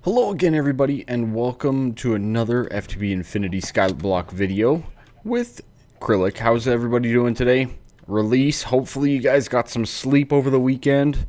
Hello again everybody and welcome to another FTB Infinity Skyblock video with Kryllyk. How's everybody doing today? Release, hopefully you guys got some sleep over the weekend.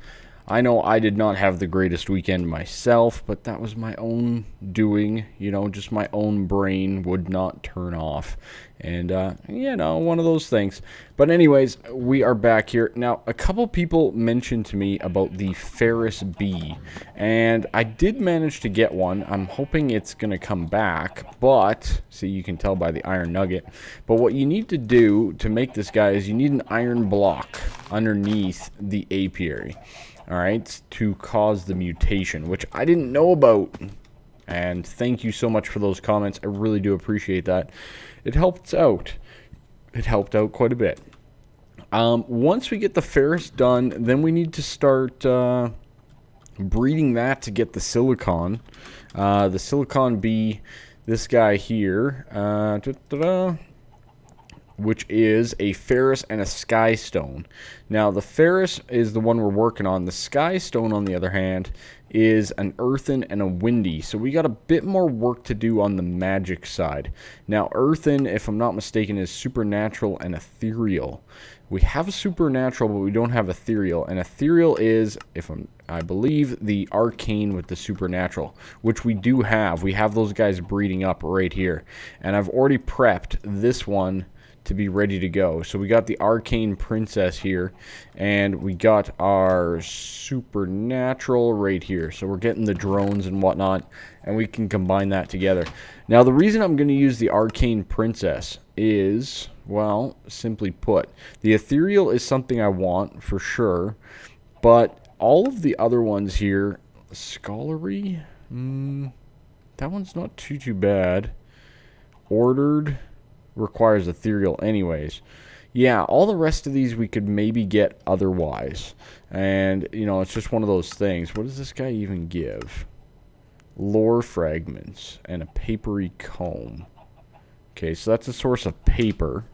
I know I did not have the greatest weekend myself, but that was my own doing, just my own brain would not turn off. And, one of those things. But anyways, we are back here. Now, a couple people mentioned to me about the Ferris bee, and I did manage to get one. I'm hoping it's going to come back, but, see, you can tell by the iron nugget. But what you need to do to make this guy is you need an iron block underneath the apiary. Alright, to cause the mutation, which I didn't know about. And thank you so much for those comments. I really do appreciate that. It helped out. It helped out quite a bit. Once we get the ferrous done, then we need to start breeding that to get the silicon. The silicon bee, this guy here, which is a ferrous and a skystone. Now, the ferrous is the one we're working on. The skystone, on the other hand, is an earthen and a windy. So we got a bit more work to do on the magic side. Now, earthen, if I'm not mistaken, is supernatural and ethereal. We have a supernatural, but we don't have ethereal. And ethereal is, I believe, the arcane with the supernatural, which we do have. We have those guys breeding up right here. And I've already prepped this one to be ready to go. So we got the arcane princess here, and we got our supernatural right here. So we're getting the drones and whatnot, and we can combine that together. Now, the reason I'm going to use the arcane princess is, well, simply put, the ethereal is something I want for sure, but all of the other ones here, scholarly, that one's not too bad. Ordered requires ethereal anyways. Yeah, all the rest of these we could maybe get otherwise. And, it's just one of those things. What does this guy even give? Lore fragments and a papery comb. Okay, so that's a source of paper.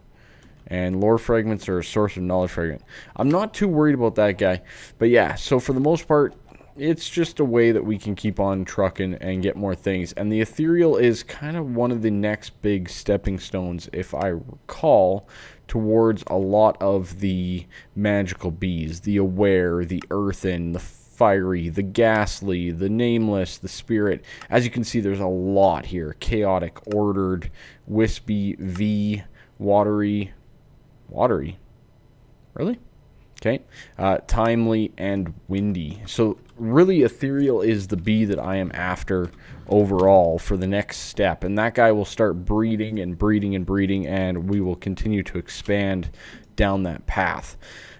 And lore fragments are a source of knowledge fragment. I'm not too worried about that guy. But yeah, so for the most part, it's just a way that we can keep on trucking and get more things. And the ethereal is kind of one of the next big stepping stones, if I recall, towards a lot of the magical bees. The aware, the earthen, the fiery, the ghastly, the nameless, the spirit. As you can see, there's a lot here. Chaotic, ordered, wispy, V, watery. Watery? Really? Okay, timely and windy. So really, ethereal is the bee that I am after overall for the next step. And that guy will start breeding and breeding and breeding, and we will continue to expand down that path.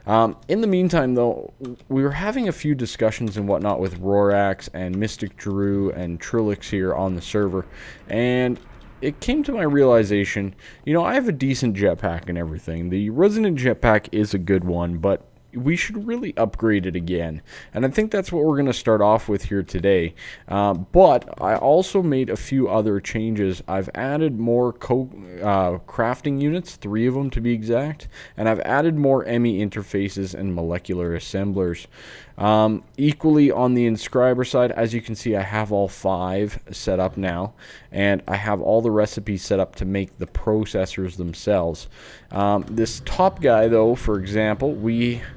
In the meantime, though, we were having a few discussions and whatnot with Rorax and Mystic Drew and Trillix here on the server. And it came to my realization, I have a decent jetpack and everything. The resonant jetpack is a good one, but we should really upgrade it again. And I think that's what we're going to start off with here today. But I also made a few other changes. I've added more crafting units, 3 of them to be exact. And I've added more ME interfaces and molecular assemblers. Equally on the inscriber side, as you can see, I have all 5 set up now, and I have all the recipes set up to make the processors themselves. This top guy, though, for example,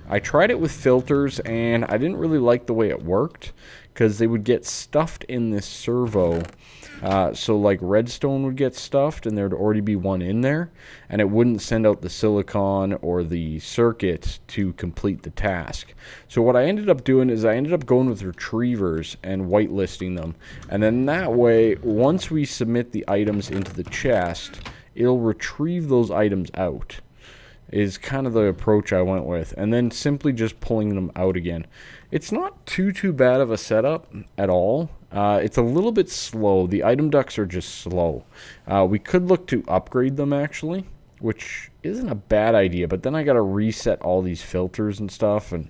I tried it with filters, and I didn't really like the way it worked, because they would get stuffed in this servo. So like redstone would get stuffed and there'd already be one in there, and it wouldn't send out the silicon or the circuit to complete the task. So what I ended up doing is I ended up going with retrievers and whitelisting them, and then that way, once we submit the items into the chest, it'll retrieve those items out. Is kind of the approach I went with, and then simply just pulling them out again. It's not too bad of a setup at all. It's a little bit slow. The item ducts are just slow. We could look to upgrade them actually, which isn't a bad idea, but then I gotta reset all these filters and stuff, and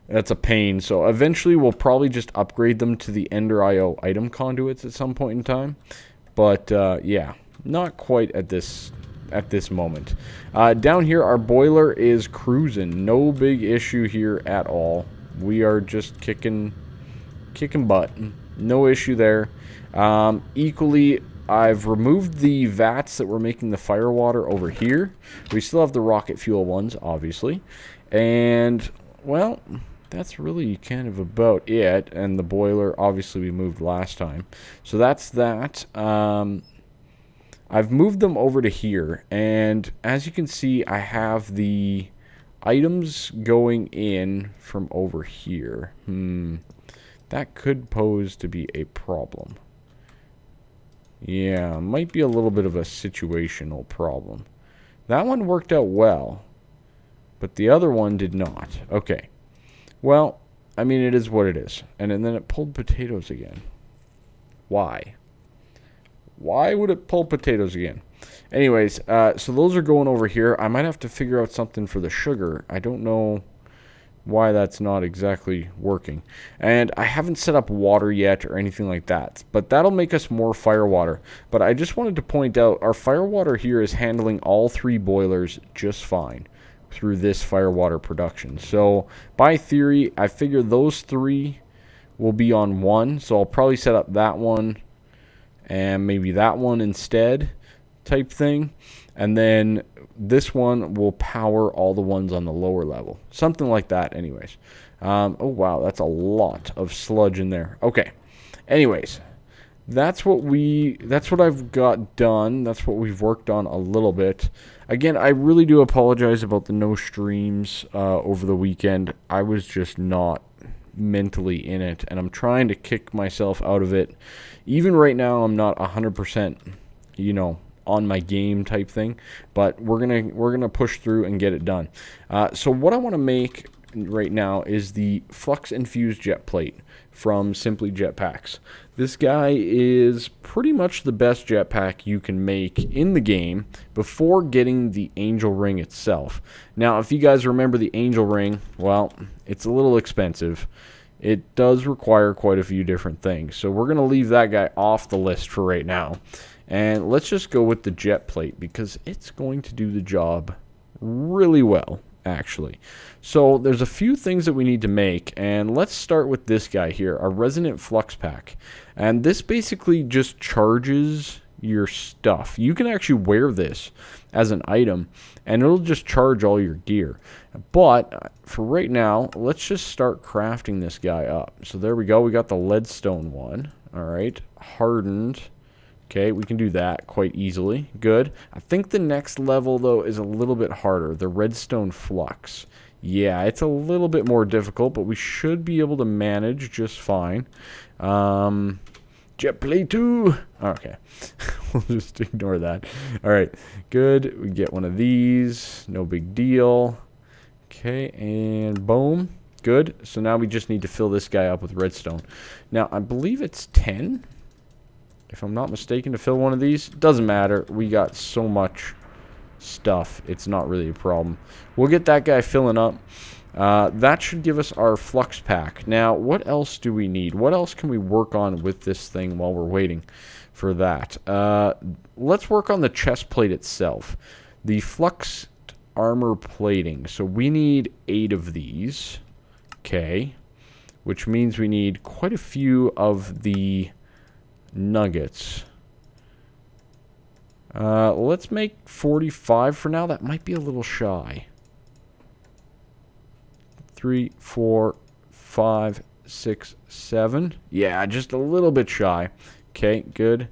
that's a pain. So eventually we'll probably just upgrade them to the Ender IO item conduits at some point in time. But yeah, not quite at this moment. Down here, our boiler is cruising. No big issue here at all. We are just kicking butt. No issue there. Equally, I've removed the vats that were making the fire water over here. We still have the rocket fuel ones, obviously. And, well, that's really kind of about it. And the boiler, obviously, we moved last time. So that's that. I've moved them over to here. And as you can see, I have the items going in from over here. That could pose to be a problem. Yeah, might be a little bit of a situational problem. That one worked out well, but the other one did not. Okay. Well, I mean, it is what it is. And then it pulled potatoes again. Why? Why would it pull potatoes again? Anyways, so those are going over here. I might have to figure out something for the sugar. I don't know why that's not exactly working. And I haven't set up water yet or anything like that, but that'll make us more fire water. But I just wanted to point out our fire water here is handling all 3 boilers just fine through this fire water production. So by theory, I figure those 3 will be on 1, so I'll probably set up that one and maybe that one instead type thing. And then this one will power all the ones on the lower level. Something like that anyways. Oh, wow, that's a lot of sludge in there. Okay. Anyways, that's what I've got done. That's what we've worked on a little bit. Again, I really do apologize about the no streams over the weekend. I was just not mentally in it, and I'm trying to kick myself out of it. Even right now, I'm not 100%, on my game type thing, but we're gonna push through and get it done. So what I want to make right now is the Flux-Infused Jetplate from Simply Jetpacks. This guy is pretty much the best jetpack you can make in the game before getting the Angel Ring itself. Now, if you guys remember the Angel Ring, well, it's a little expensive. It does require quite a few different things, so we're gonna leave that guy off the list for right now. And let's just go with the Jetplate because it's going to do the job really well, actually. So there's a few things that we need to make, and let's start with this guy here, our Resonant Flux Pack. And this basically just charges your stuff. You can actually wear this as an item, and it'll just charge all your gear. But for right now, let's just start crafting this guy up. So there we go. We got the Leadstone one. All right, hardened. Okay, we can do that quite easily. Good. I think the next level, though, is a little bit harder. The Redstone Flux. Yeah, it's a little bit more difficult, but we should be able to manage just fine. Jetplate 2. Okay. We'll just ignore that. All right. Good. We get one of these. No big deal. Okay, and boom. Good. So now we just need to fill this guy up with redstone. Now, I believe it's 10. If I'm not mistaken, to fill one of these. Doesn't matter. We got so much stuff. It's not really a problem. We'll get that guy filling up. That should give us our flux pack. Now, what else do we need? What else can we work on with this thing while we're waiting for that? Let's work on the chest plate itself. The flux armor plating. So we need 8 of these. Okay. Which means we need quite a few of the nuggets. Let's make 45 for now. That might be a little shy. 3, 4, 5, 6, 7. Yeah, just a little bit shy. Okay, good.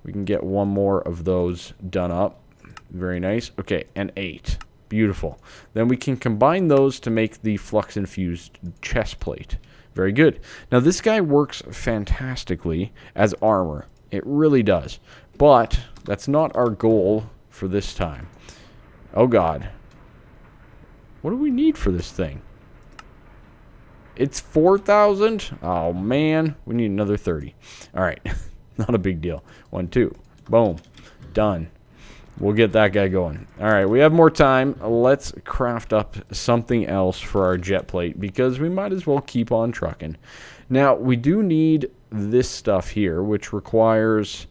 We can get one more of those done up. Very nice. Okay, and 8. Beautiful. Then we can combine those to make the Flux-Infused chest plate. Very good. Now, this guy works fantastically as armor. It really does. But that's not our goal for this time. Oh, God. What do we need for this thing? It's 4,000? Oh, man. We need another 30. All right. Not a big deal. 1, 2. Boom. Done. We'll get that guy going. All right, we have more time. Let's craft up something else for our jet plate because we might as well keep on trucking. Now, we do need this stuff here, which requires,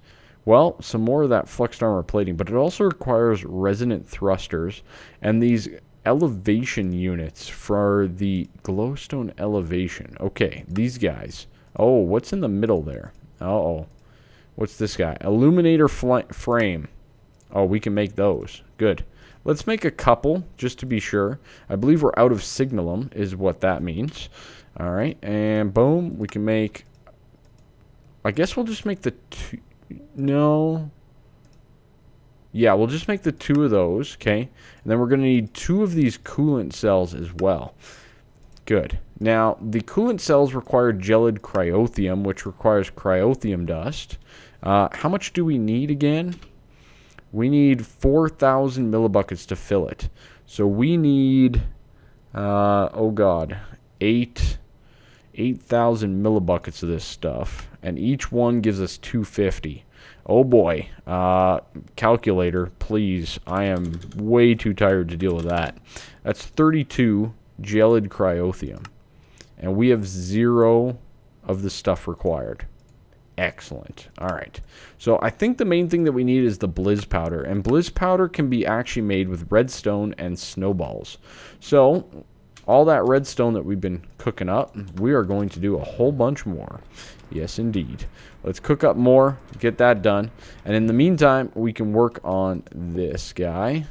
well, some more of that flux armor plating, but it also requires resonant thrusters and these elevation units for the glowstone elevation. Okay, these guys Oh, what's in the middle there? Uh-oh. What's this guy? Illuminator frame. Oh, we can make those. Good. Let's make a couple, just to be sure. I believe we're out of signalum, is what that means. All right, and boom, we can make... I guess we'll just make the two... No. Yeah, we'll just make the 2 of those, okay? And then we're going to need 2 of these coolant cells as well. Good. Now, the coolant cells require gelid cryothium, which requires cryothium dust. How much do we need again? We need 4,000 millibuckets to fill it. So we need, oh god, 8,000 millibuckets of this stuff. And each one gives us 250. Oh boy. Calculator, please. I am way too tired to deal with that. That's 32 gelid cryothium. And we have 0 of the stuff required. Excellent. All right. So I think the main thing that we need is the blizz powder. And blizz powder can be actually made with redstone and snowballs. So all that redstone that we've been cooking up, we are going to do a whole bunch more. Yes, indeed. Let's cook up more, get that done. And in the meantime, we can work on this guy.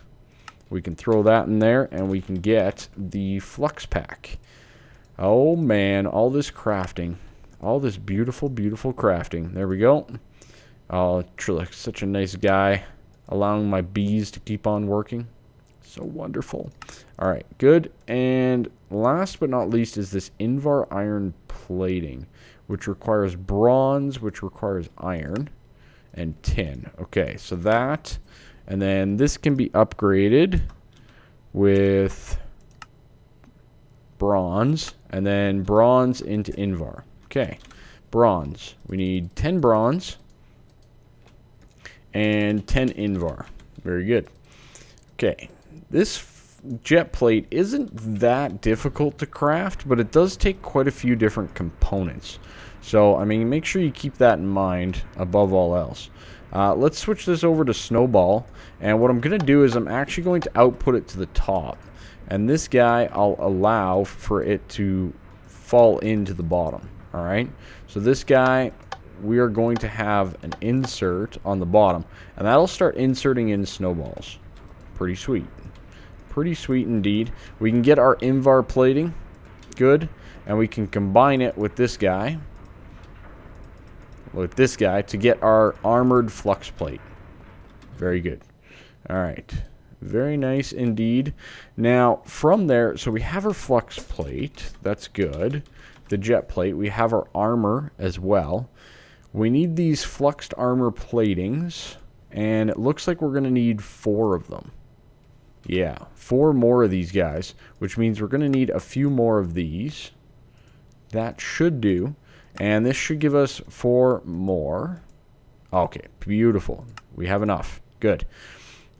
We can throw that in there, and we can get the flux pack. Oh, man, all this crafting. All this beautiful, beautiful crafting. There we go. Oh, Kryllyk, such a nice guy. Allowing my bees to keep on working. So wonderful. All right, good. And last but not least is this en-devour iron plating, which requires bronze, which requires iron, and tin. Okay, so that, and then this can be upgraded with bronze, and then bronze into en-devour. Okay, bronze. We need 10 bronze and 10 en-devour. Very good. Okay, this jet plate isn't that difficult to craft, but it does take quite a few different components. So, I mean, make sure you keep that in mind above all else. Let's switch this over to snowball, and what I'm going to do is I'm actually going to output it to the top. And this guy, I'll allow for it to fall into the bottom. Alright, so this guy, we are going to have an insert on the bottom, and that'll start inserting in snowballs. Pretty sweet. Pretty sweet indeed. We can get our en-devour plating. Good. And we can combine it with this guy. With this guy to get our armored flux plate. Very good. Alright. Very nice indeed. Now, from there, so we have our flux plate. That's good. The jet plate. We have our armor as well. We need these fluxed armor platings, and it looks like we're going to need 4 of them. Yeah, 4 more of these guys, which means we're going to need a few more of these. That should do, and this should give us 4 more. Okay, beautiful. We have enough. Good.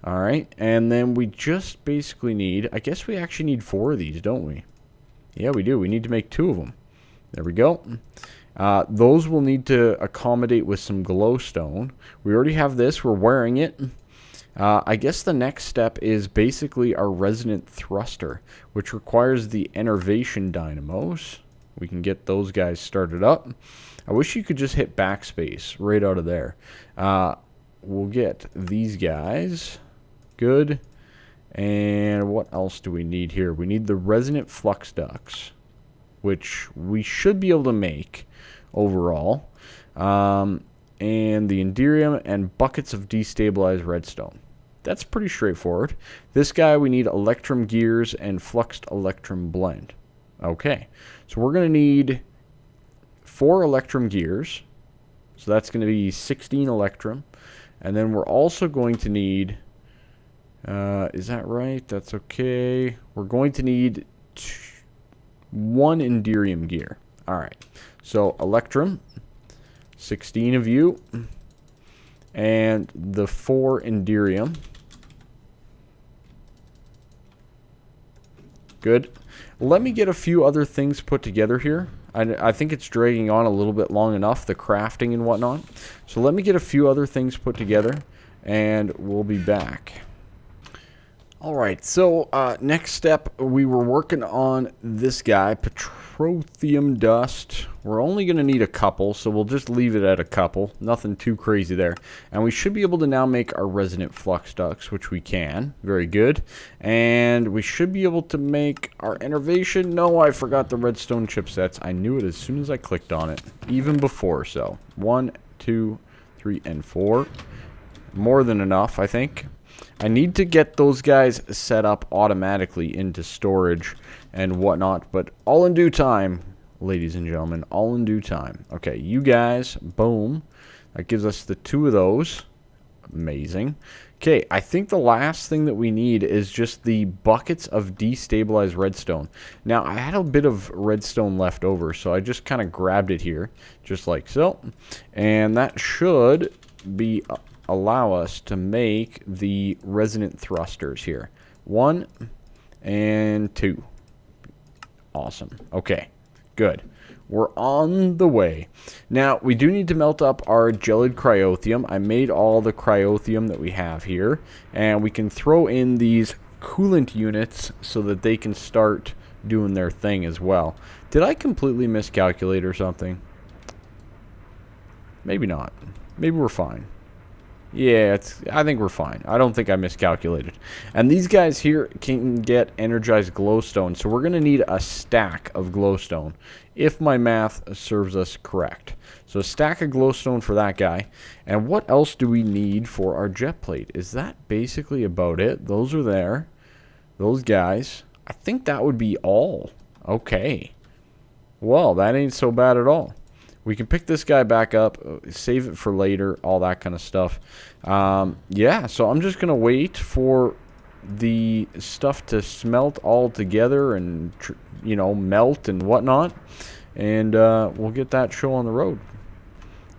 All right, and then we just basically need, I guess we actually need 4 of these, don't we? Yeah, we do. We need to make 2 of them. There we go. Those will need to accommodate with some glowstone. We already have this. We're wearing it. I guess the next step is basically our resonant thruster, which requires the enervation dynamos. We can get those guys started up. I wish you could just hit backspace right out of there. We'll get these guys. Good. And what else do we need here? We need the resonant flux ducts, which we should be able to make overall. And the enderium and buckets of destabilized redstone. That's pretty straightforward. This guy, we need electrum gears and fluxed electrum blend. Okay, so we're going to need 4 electrum gears. So that's going to be 16 electrum. And then we're also going to need, is that right? That's okay. We're going to need 1 enderium gear. All right, so electrum, 16 of you, and the 4 enderium. Good. Let me get a few other things put together here. I think it's dragging on a little bit long enough, the crafting and whatnot. So let me get a few other things put together, and we'll be back. Alright, so next step, we were working on this guy, petroleum dust. We're only going to need a couple, so we'll just leave it at a couple. Nothing too crazy there. And we should be able to now make our resonant flux ducts, which we can. Very good. And we should be able to make our innervation. No, I forgot the redstone chipsets. I knew it as soon as I clicked on it, even before. So 1, 2, 3, and 4. More than enough, I think. I need to get those guys set up automatically into storage and whatnot, but all in due time, ladies and gentlemen, all in due time. Okay, you guys, boom. That gives us the 2 of those. Amazing. Okay, I think the last thing that we need is just the buckets of destabilized redstone. Now, I had a bit of redstone left over, so I just kind of grabbed it here, just like so. And that should be allow us to make the resonant thrusters here. 1 and 2. Awesome. Okay, good. We're on the way. Now, we do need to melt up our gelid cryothium. I made all the cryothium that we have here, and we can throw in these coolant units so that they can start doing their thing as well. Did I completely miscalculate or something? Maybe not. Maybe we're fine. Yeah, I think we're fine. I don't think I miscalculated. And these guys here can get energized glowstone, so we're going to need a stack of glowstone, if my math serves us correct. So a stack of glowstone for that guy. And what else do we need for our jet plate? Is that basically about it? Those are there. Those guys. I think that would be all. Okay. Well, that ain't so bad at all. We can pick this guy back up, save it for later, all that kind of stuff. Yeah, so I'm just going to wait for the stuff to smelt all together and, you know, melt and whatnot. And we'll get that show on the road.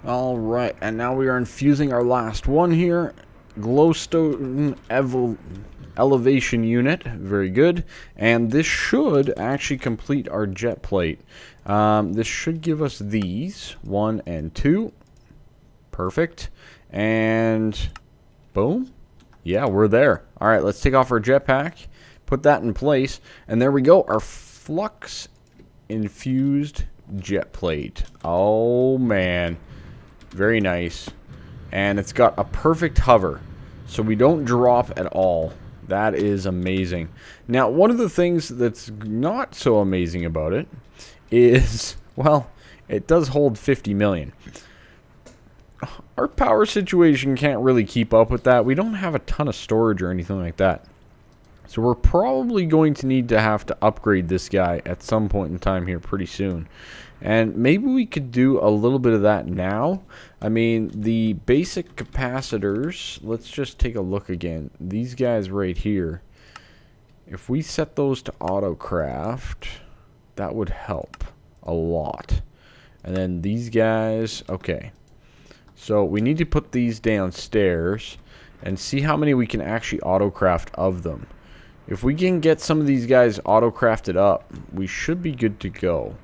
All right, and now we are infusing our last one here. Glowstone elevation unit. Very good. And this should actually complete our jet plate. This should give us these 1 and 2. Perfect. And boom. Yeah, we're there. All right, let's take off our jetpack, put that in place, and there we go. Our Flux-Infused jet plate. Oh man, very nice. And it's got a perfect hover, so we don't drop at all. That is amazing. Now, one of the things that's not so amazing about it is, well, it does hold 50 million. Our power situation can't really keep up with that. We don't have a ton of storage or anything like that. So we're probably going to need to have to upgrade this guy at some point in time here pretty soon. And maybe we could do a little bit of that now. I mean, the basic capacitors, let's just take a look again. These guys right here, if we set those to autocraft, that would help a lot. And then these guys, okay. So we need to put these downstairs and see how many we can actually autocraft of them. If we can get some of these guys autocrafted up, we should be good to go.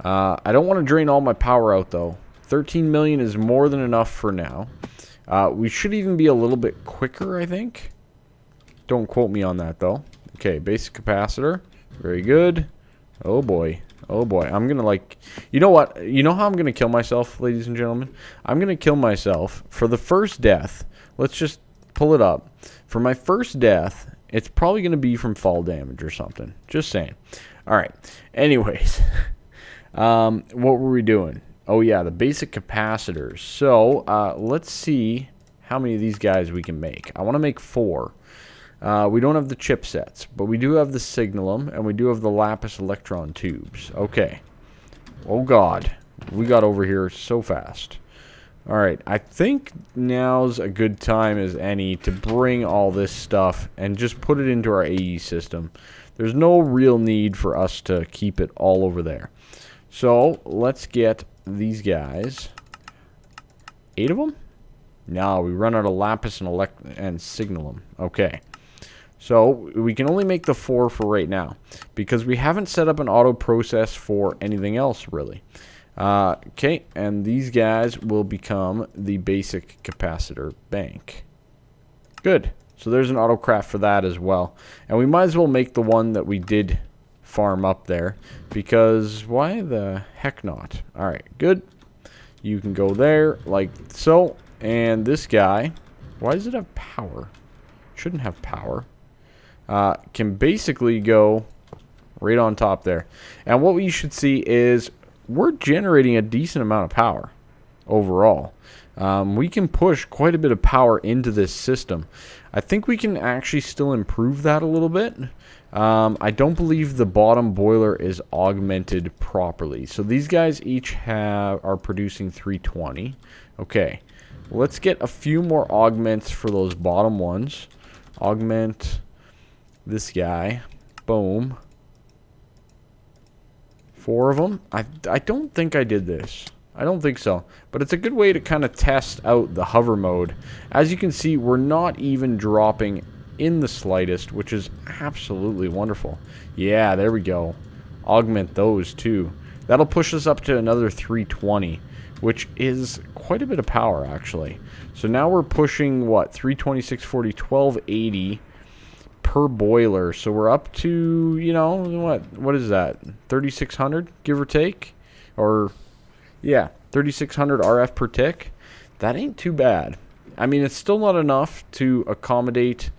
I don't want to drain all my power out though. 13 million is more than enough for now. We should even be a little bit quicker, I think. Don't quote me on that though. Okay, basic capacitor. Very good. Oh boy. Oh boy. I'm gonna like... You know what? You know how I'm gonna kill myself, ladies and gentlemen? I'm gonna kill myself for the first death. Let's just pull it up. For my first death, it's probably gonna be from fall damage or something. Just saying. Alright. Anyways. What were we doing? Oh yeah, the basic capacitors. So, let's see how many of these guys we can make. I want to make 4. We don't have the chipsets, but we do have the signalum, and we do have the lapis electron tubes. Okay. Oh god. We got over here so fast. Alright, I think now's a good time as any to bring all this stuff and just put it into our AE system. There's no real need for us to keep it all over there. So, let's get these guys. 8 of them? No, we run out of lapis and signalum. Okay. So, we can only make the 4 for right now, because we haven't set up an auto process for anything else, really. Okay, and these guys will become the basic capacitor bank. Good. So there's an auto craft for that as well. And we might as well make the one that we did farm up there, because why the heck not? Alright, good. You can go there like so. And this guy, why does it have power? Shouldn't have power. Can basically go right on top there. And what we should see is we're generating a decent amount of power overall. We can push quite a bit of power into this system. I think we can actually still improve that a little bit. I don't believe the bottom boiler is augmented properly. So these guys each are producing 320. Okay, let's get a few more augments for those bottom ones. Augment this guy. Boom. 4 of them. I don't think I did this. I don't think so. But it's a good way to kind of test out the hover mode. As you can see, we're not even dropping in the slightest, which is absolutely wonderful. Yeah, there we go. Augment those too. That'll push us up to another 320, which is quite a bit of power actually. So now we're pushing what? 320, 640, 1280 per boiler. So we're up to, you know, what is that? 3600 give or take? Or yeah, 3600 RF per tick. That ain't too bad. I mean, it's still not enough to accommodate.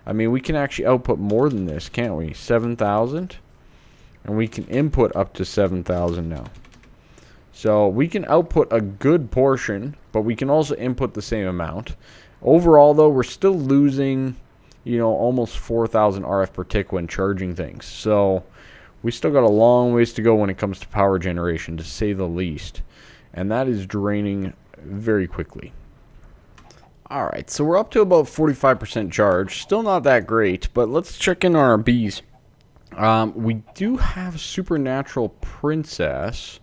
I mean, we can actually output more than this, can't we? 7,000. And we can input up to 7,000 now. So we can output a good portion, but we can also input the same amount. Overall, though, we're still losing, you know, almost 4,000 RF per tick when charging things. So we still got a long ways to go when it comes to power generation, to say the least. And that is draining very quickly. Alright, so we're up to about 45% charge. Still not that great, but let's check in on our bees. We do have Supernatural Princess,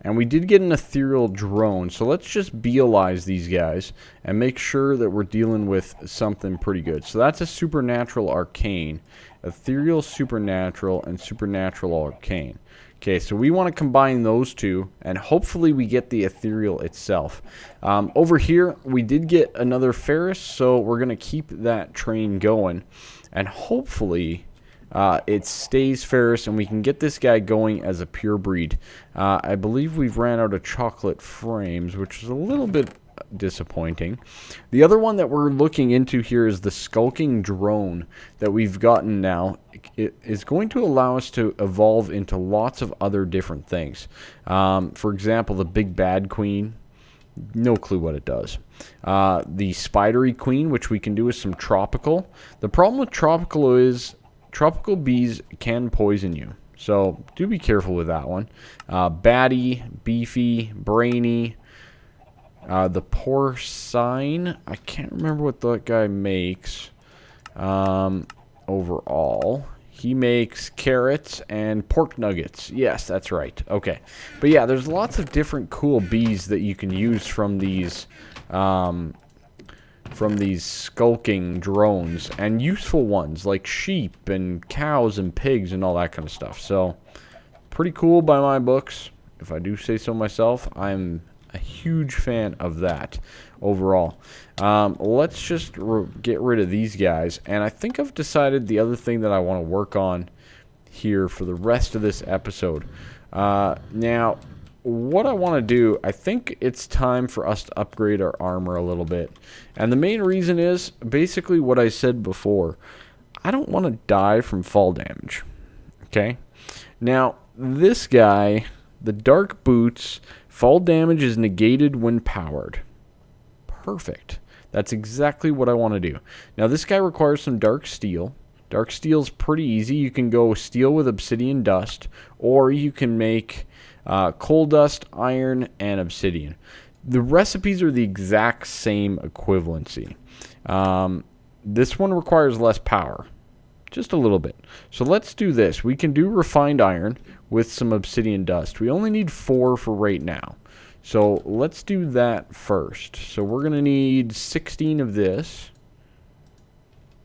and we did get an Ethereal Drone. So let's just beelize these guys and make sure that we're dealing with something pretty good. So that's a Supernatural Arcane, Ethereal Supernatural, and Supernatural Arcane. Okay, so we want to combine those two, and hopefully we get the Ethereal itself. Over here, we did get another Ferris, so we're going to keep that train going. And hopefully it stays Ferris, and we can get this guy going as a pure breed. I believe we've ran out of chocolate frames, which is a little bit disappointing. The other one that we're looking into here is the Skulking Drone that we've gotten now. It is going to allow us to evolve into lots of other different things. For example, the Big Bad Queen. No clue what it does. The Spidery Queen, which we can do with some Tropical. The problem with Tropical is tropical bees can poison you. So do be careful with that one. Batty, Beefy, Brainy. The Porcine, I can't remember what that guy makes. Overall, he makes carrots and pork nuggets. Yes, that's right. Okay, but yeah, there's lots of different cool bees that you can use from these skulking drones, and useful ones like sheep and cows and pigs and all that kind of stuff. So, pretty cool by my books, if I do say so myself. I'm a huge fan of that overall. Let's just get rid of these guys, and I think I've decided the other thing that I want to work on here for the rest of this episode. Now, what I want to do, I think it's time for us to upgrade our armor a little bit, and the main reason is basically what I said before. I don't want to die from fall damage. Okay, now this guy, the Dark Boots, fall damage is negated when powered. Perfect. That's exactly what I want to do. Now this guy requires some Dark Steel. Dark Steel's pretty easy. You can go steel with obsidian dust, or you can make coal dust, iron, and obsidian. The recipes are the exact same equivalency. This one requires less power. Just a little bit. So let's do this. We can do refined iron with some obsidian dust. We only need 4 for right now. So let's do that first. So we're going to need 16 of this.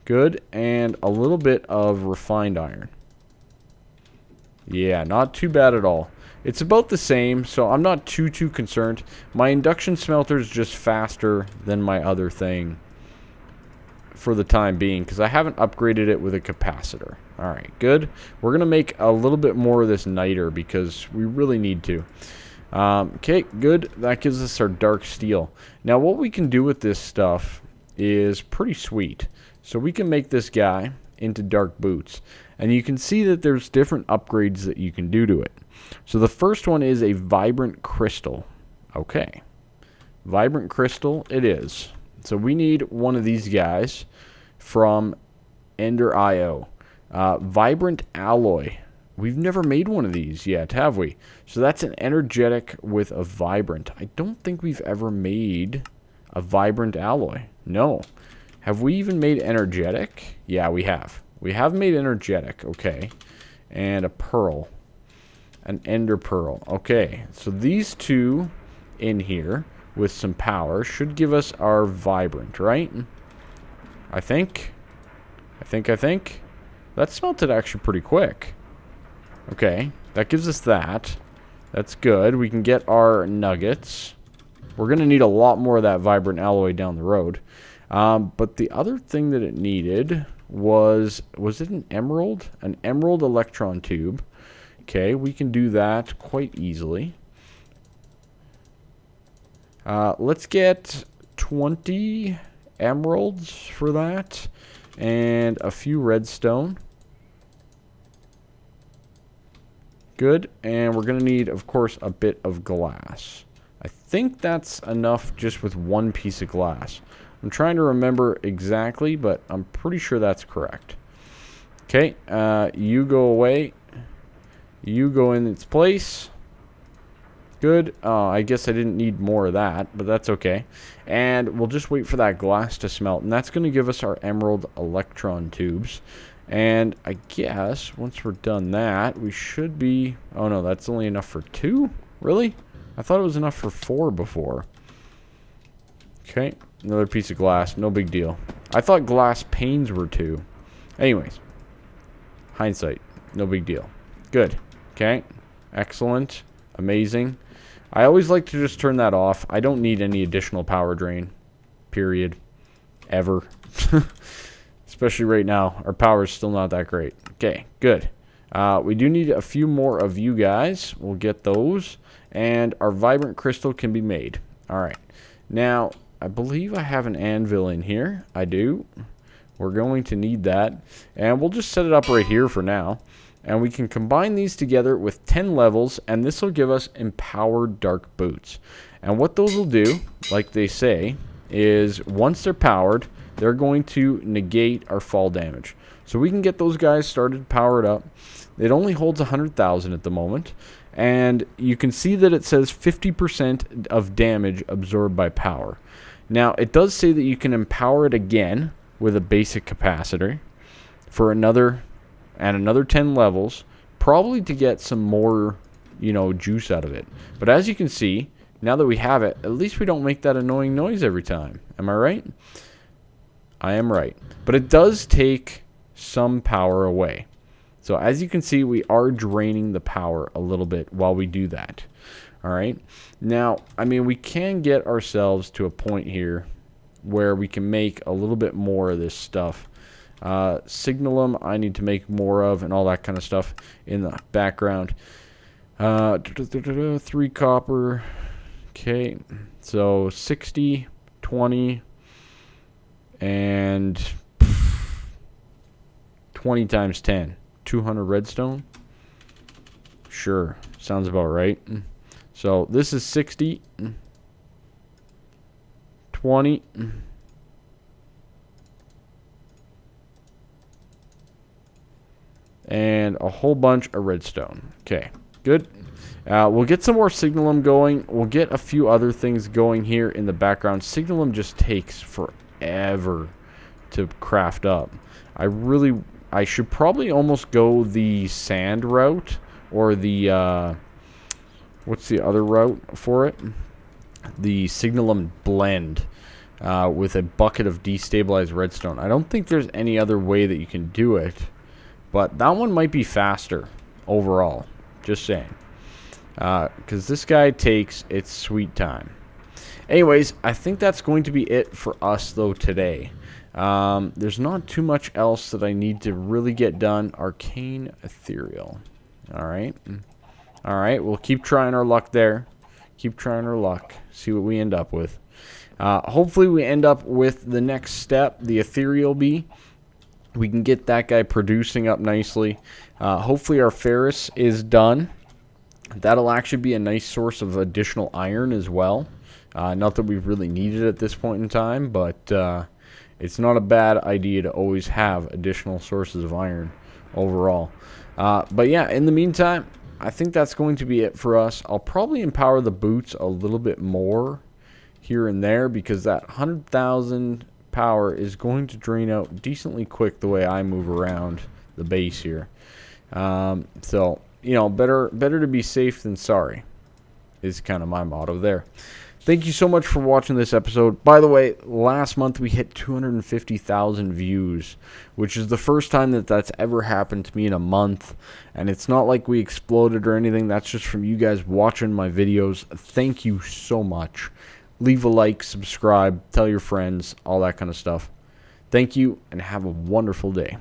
Good. And a little bit of refined iron. Yeah, not too bad at all. It's about the same, so I'm not too concerned. My induction smelter is just faster than my other thing. for the time being because I haven't upgraded it with a capacitor. Alright, good. We're going to make a little bit more of this niter because we really need to. Okay, good. That gives us our dark steel. Now what we can do with this stuff is pretty sweet. So we can make this guy into dark boots. And you can see that there's different upgrades that you can do to it. So the first one is a vibrant crystal. Okay. Vibrant crystal it is. So we need one of these guys from Ender.io. Vibrant alloy. We've never made one of these yet, have we? So that's an energetic with a vibrant. I don't think we've ever made a vibrant alloy. No. Have we even made energetic? Yeah, we have. We have made energetic. Okay. And a pearl. An ender pearl. Okay. So these two in here with some power should give us our vibrant, right? I think. That smelted actually pretty quick. Okay, that gives us that. That's good. We can get our nuggets. We're going to need a lot more of that vibrant alloy down the road. But the other thing that it needed was it an emerald? An emerald electron tube. Okay, we can do that quite easily. Let's get 20 emeralds for that. And a few redstone. Good. And we're going to need, of course, a bit of glass. I think that's enough just with one piece of glass. I'm trying to remember exactly, but I'm pretty sure that's correct. Okay. You go away. You go in its place. Good. I guess I didn't need more of that, but that's okay. And we'll just wait for that glass to smelt. And that's going to give us our emerald electron tubes. And I guess once we're done that, we should be... Oh, no, that's only enough for 2? Really? I thought it was enough for 4 before. Okay. Another piece of glass. No big deal. I thought glass panes were 2. Anyways. Hindsight. No big deal. Good. Okay. Excellent. Amazing. I always like to just turn that off. I don't need any additional power drain. Period. Ever. Especially right now. Our power is still not that great. Okay, good. We do need a few more of you guys. We'll get those. And our vibrant crystal can be made. Alright. Now, I believe I have an anvil in here. I do. We're going to need that. And we'll just set it up right here for now. And we can combine these together with 10 levels, and this will give us empowered dark boots. And what those will do, like they say, is once they're powered, they're going to negate our fall damage. So we can get those guys started powered up. It only holds 100,000 at the moment. And you can see that it says 50% of damage absorbed by power. Now, it does say that you can empower it again with a basic capacitor for another 10 levels, probably to get some more, juice out of it. But as you can see, now that we have it, at least we don't make that annoying noise every time. Am I right? I am right. But it does take some power away. So as you can see, we are draining the power a little bit while we do that. All right. Now, we can get ourselves to a point here where we can make a little bit more of this stuff. Signalum I need to make more of and all that kind of stuff in the background. 3 copper. Okay. So 60, 20, and 20 times 10. 200 redstone. Sure. Sounds about right. So this is 60, 20, and a whole bunch of redstone. Okay, good. We'll get some more signalum going. We'll get a few other things going here in the background. Signalum just takes forever to craft up. I should probably almost go the sand route or the what's the other route for it? The signalum blend with a bucket of destabilized redstone. I don't think there's any other way that you can do it, but that one might be faster overall. Just saying. Because this guy takes its sweet time. Anyways, I think that's going to be it for us, though, today. There's not too much else that I need to really get done. Arcane Ethereal. Alright. Alright, we'll keep trying our luck there. Keep trying our luck. See what we end up with. Hopefully we end up with the next step, the Ethereal Bee. We can get that guy producing up nicely. Hopefully our Ferrous is done. That'll actually be a nice source of additional iron as well. Not that we really need it at this point in time, but it's not a bad idea to always have additional sources of iron overall. But yeah, in the meantime, I think that's going to be it for us. I'll probably empower the boots a little bit more here and there because that 100,000 power is going to drain out decently quick the way I move around the base here. So, you know, better to be safe than sorry is kind of my motto there. Thank you so much for watching this episode. By the way, last month we hit 250,000 views, which is the first time that that's ever happened to me in a month. And it's not like we exploded or anything. That's just from you guys watching my videos. Thank you so much. Leave a like, subscribe, tell your friends, all that kind of stuff. Thank you, and have a wonderful day.